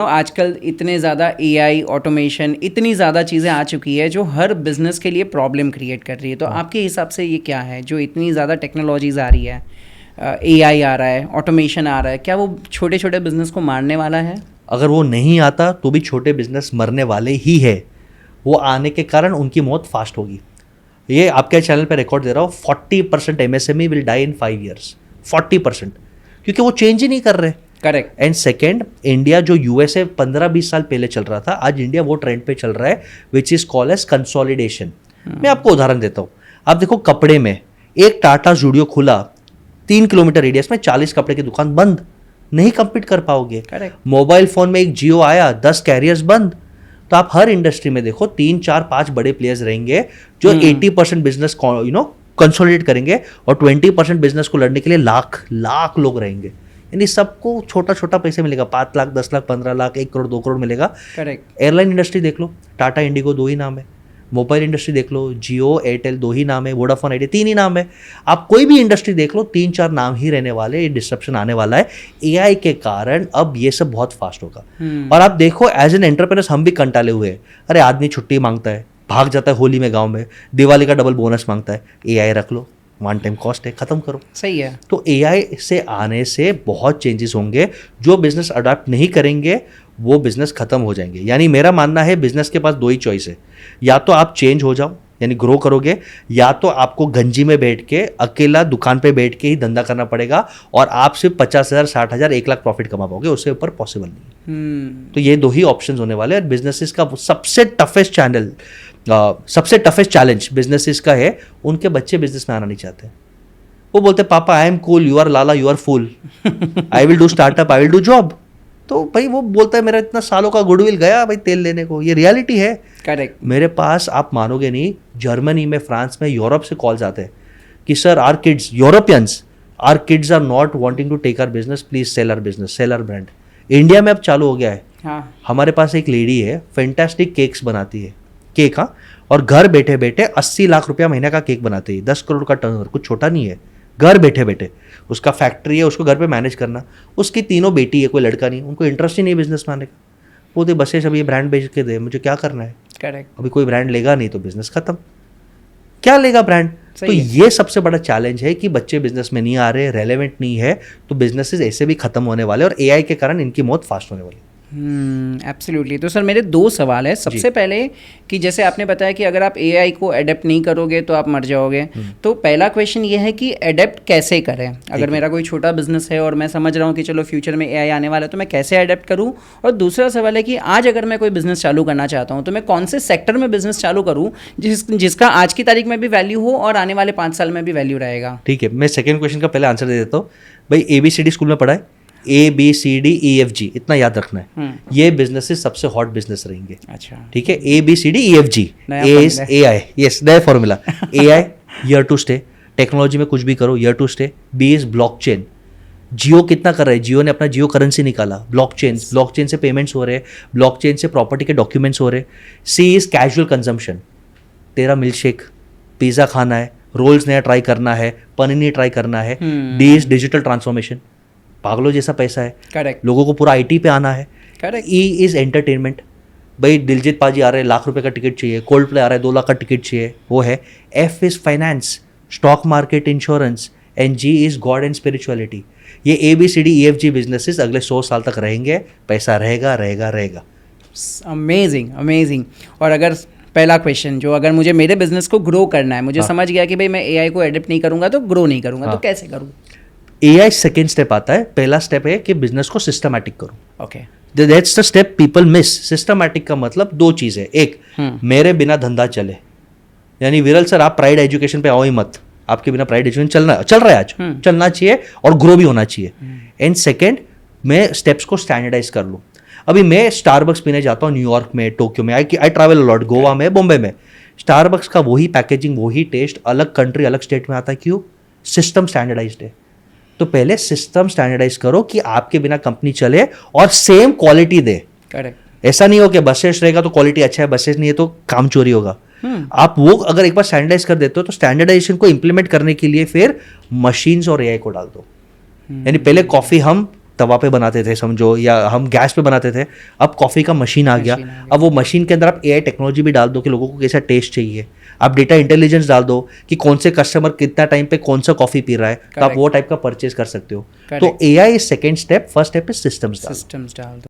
आजकल इतने ज़्यादा एआई ऑटोमेशन इतनी ज़्यादा चीज़ें आ चुकी है जो हर बिजनेस के लिए प्रॉब्लम क्रिएट कर रही है। तो आपके हिसाब से ये क्या है जो इतनी ज़्यादा टेक्नोलॉजीज़ आ रही है, एआई आ रहा है, ऑटोमेशन आ रहा है, क्या वो छोटे छोटे बिजनेस को मारने वाला है? अगर वो नहीं आता तो भी छोटे बिजनेस मरने वाले ही है। वो आने के कारण उनकी मौत फास्ट होगी। ये आपके चैनल पे रिकॉर्ड दे रहा हूँ, 40% MSME will die in 5 years। 40%, क्योंकि वो चेंज ही नहीं कर रहे। करेक्ट। एंड सेकेंड, इंडिया जो USA 15-20 साल पहले चल रहा था, आज इंडिया वो ट्रेंड पे चल रहा है which is called as consolidation. मैं आपको उदाहरण देता हूँ। आप देखो कपड़े में एक टाटा जूडियो खुला, 3 किलोमीटर रेडियस में 40 कपड़े की दुकान बंद, नहीं कंपीट कर पाओगे। करेक्ट। मोबाइल फोन में एक जियो आया, 10 कैरियर्स बंद। तो आप हर इंडस्ट्री में देखो 3, 4, 5 बड़े प्लेयर्स रहेंगे जो 80% बिजनेस कंसोलिडेट करेंगे और 20% बिजनेस को लड़ने के लिए लाख लाख लोग रहेंगे। यानी सबको छोटा छोटा पैसे मिलेगा, 5 लाख, 10 लाख, 15 लाख, 1 करोड़, 2 करोड़ मिलेगा। करेक्ट। एयरलाइन इंडस्ट्री देख लो, टाटा इंडिगो 2 ही नाम है। मोबाइल इंडस्ट्री देख लो, जियो एयरटेल 2 ही नाम है। वोडाफोन आइडिया 3 ही नाम है। आप कोई भी इंडस्ट्री देख लो, 3-4 नाम ही रहने वाले। ये डिस्ट्रप्शन आने वाला है एआई के कारण। अब ये सब बहुत फास्ट होगा। और आप देखो एज एन एंटरप्रेन्योर हम भी कंटाले हुए हैं। अरे आदमी छुट्टी मांगता है, भाग जाता है होली में गाँव में, दिवाली का डबल बोनस मांगता है। एआई रख लो, 1 टाइम कॉस्ट है, खत्म करो। सही है। तो एआई से आने से बहुत चेंजेस होंगे। जो बिजनेस अडॉप्ट नहीं करेंगे वो बिजनेस खत्म हो जाएंगे। यानी मेरा मानना है बिजनेस के पास 2 ही चॉइस है, या तो आप चेंज हो जाओ यानी ग्रो करोगे, या तो आपको गंजी में बैठ के अकेला दुकान पे बैठ के ही धंधा करना पड़ेगा और आप सिर्फ 50,000, 60,000, 1 लाख प्रॉफिट कमा पाओगे। उससे ऊपर पॉसिबल नहीं। तो ये 2 ही ऑप्शन होने वाले हैं। बिजनेसेस का सबसे टफेस्ट चैलेंज बिजनेसेस का है, उनके बच्चे बिजनेस में आना नहीं चाहते। वो बोलते पापा I am cool, you are lala, you are fool, I will do startup, I will do job. तो भाई वो बोलता है मेरा इतना सालों का गुडविल गया भाई तेल लेने को। ये रियलिटी है। करेक्ट। मेरे पास आप मानोगे नहीं, जर्मनी में, फ्रांस में, यूरोप से कॉल्स आते हैं कि sir are kids, Europeans, are kids are not wanting to take our business, please sell our business, sell our brand. India में अब चालू हो गया है। हाँ। हमारे पास एक लेडी है, फैंटास्टिक केक्स बनाती है, केक। हाँ, और घर बैठे बैठे 80 लाख रुपया महीने का केक बनाती है। 10 करोड़ का टर्नओवर, कुछ छोटा नहीं है। घर बैठे बैठे उसका फैक्ट्री है, उसको घर पे मैनेज करना। उसकी 3 बेटी है, कोई लड़का नहीं। उनको इंटरेस्ट ही नहीं बिजनेस में आने का। बोलते बस अब ये ब्रांड बेच के दे, मुझे क्या करना है। करेक्ट। अभी कोई ब्रांड लेगा नहीं तो बिजनेस खत्म। क्या लेगा ब्रांड? तो ये सबसे बड़ा चैलेंज है कि बच्चे बिजनेस में नहीं आ रहे, रेलेवेंट नहीं है, तो बिजनेसेस ऐसे भी खत्म होने वाले और एआई के कारण इनकी मौत फास्ट होने वाली। एब्सोल्युटली। तो सर मेरे 2 सवाल है। सबसे पहले कि जैसे आपने बताया कि अगर आप एआई को अडेप्ट नहीं करोगे तो आप मर जाओगे। तो पहला क्वेश्चन ये है कि अडेप्ट कैसे करें? अगर मेरा कोई छोटा बिजनेस है और मैं समझ रहा हूँ कि चलो फ्यूचर में एआई आने वाला है, तो मैं कैसे अडेप्ट करूँ? और दूसरा सवाल है कि आज अगर मैं कोई बिजनेस चालू करना चाहता हूँ तो मैं कौन से सेक्टर में बिजनेस चालू करूँ जिसका आज की तारीख में भी वैल्यू हो और आने वाले 5 साल में भी वैल्यू रहेगा? ठीक है, मैं सेकेंड क्वेश्चन का पहले आंसर दे देता हूँ। भाई ABCD स्कूल में पढ़ा है, ABCDEFG इतना याद रखना है। ये बिजनेसेस सबसे हॉट बिजनेस रहेंगे। अच्छा, ठीक है। ABCDEFG, A is AI, yes, नया formula. AI here to stay, technology में कुछ भी करो here to stay. B is blockchain. Jio कितना कर रहा है? जियो ने अपना जियो करेंसी निकाला। ब्लॉकचेन से पेमेंट्स हो रहे हैं, ब्लॉकचेन से प्रॉपर्टी के डॉक्यूमेंट्स हो रहे हैं। C is casual consumption. तेरा मिल्कशेक, पिज्जा खाना है, रोल्स नया ट्राई करना है, पनीर ट्राई करना है। D is digital transformation. पागलों जैसा पैसा है। करेक्ट। लोगों को पूरा IT पे आना है। करेक्ट। E is entertainment. भाई दिलजीत पाजी आ रहे हैं, लाख रुपए का टिकट चाहिए। कोल्ड प्ले आ रहा है, 2 लाख का टिकट चाहिए, वो है। F is finance, stock market, insurance. And G is God and spirituality. ये ABCDEFG बिजनेसेस अगले 100 साल तक रहेंगे। पैसा रहेगा रहेगा रहेगा। Amazing amazing. और अगर पहला क्वेश्चन जो अगर मुझे मेरे बिजनेस को ग्रो करना है, मुझे समझ गया कि भाई मैं एआई को एडप्ट नहीं करूंगा तो ग्रो नहीं करूंगा, तो कैसे करूँ? AI सेकेंड स्टेप आता है। पहला स्टेप है कि बिजनेस को सिस्टमैटिक करो। Okay, that's the step people miss. Systematic का मतलब 2 चीज़ है। एक, मेरे बिना धंधा चले, यानी विरल सर आप प्राइड एजुकेशन पे आओ ही मत, आपके बिना प्राइड एजुकेशन चल रहा है आज, चलना चाहिए और ग्रो भी होना चाहिए। एंड सेकेंड, मैं स्टेप्स को स्टैंडर्डाइज कर लूँ। अभी मैं स्टारबक्स पीने जाता हूँ न्यूयॉर्क में, टोक्यो में, आई ट्रैवल लॉट, गोवा में, बॉम्बे में। स्टारबक्स का वही पैकेजिंग, वही टेस्ट, अलग कंट्री अलग स्टेट में आता है। क्यों? सिस्टम स्टैंडर्डाइज्ड है। तो पहले सिस्टम स्टैंडर्डाइज करो कि आपके बिना कंपनी चले और सेम क्वालिटी दे। करेक्ट। ऐसा नहीं हो कि बसेस रहेगा तो क्वालिटी अच्छा है, बसेस नहीं है तो काम चोरी होगा। आप वो अगर एक बार स्टैंडर्डाइज कर देते हो तो स्टैंडर्डाइजेशन को इंप्लीमेंट करने के लिए फिर मशीन्स और AI को डाल दो। यानी पहले कॉफी हम तवा पे बनाते थे समझो, या हम गैस पे बनाते थे, अब कॉफ़ी का मशीन आ गया। अब वो मशीन के अंदर आप AI टेक्नोलॉजी भी डाल दो कि लोगों को कैसा टेस्ट चाहिए, आप डेटा इंटेलिजेंस डाल दो कि कौन से कस्टमर कितना टाइम पे कौन सा कॉफ़ी पी रहा है, तो आप वो टाइप का परचेज कर सकते हो। तो AI is second step, first step is systems डाल दो।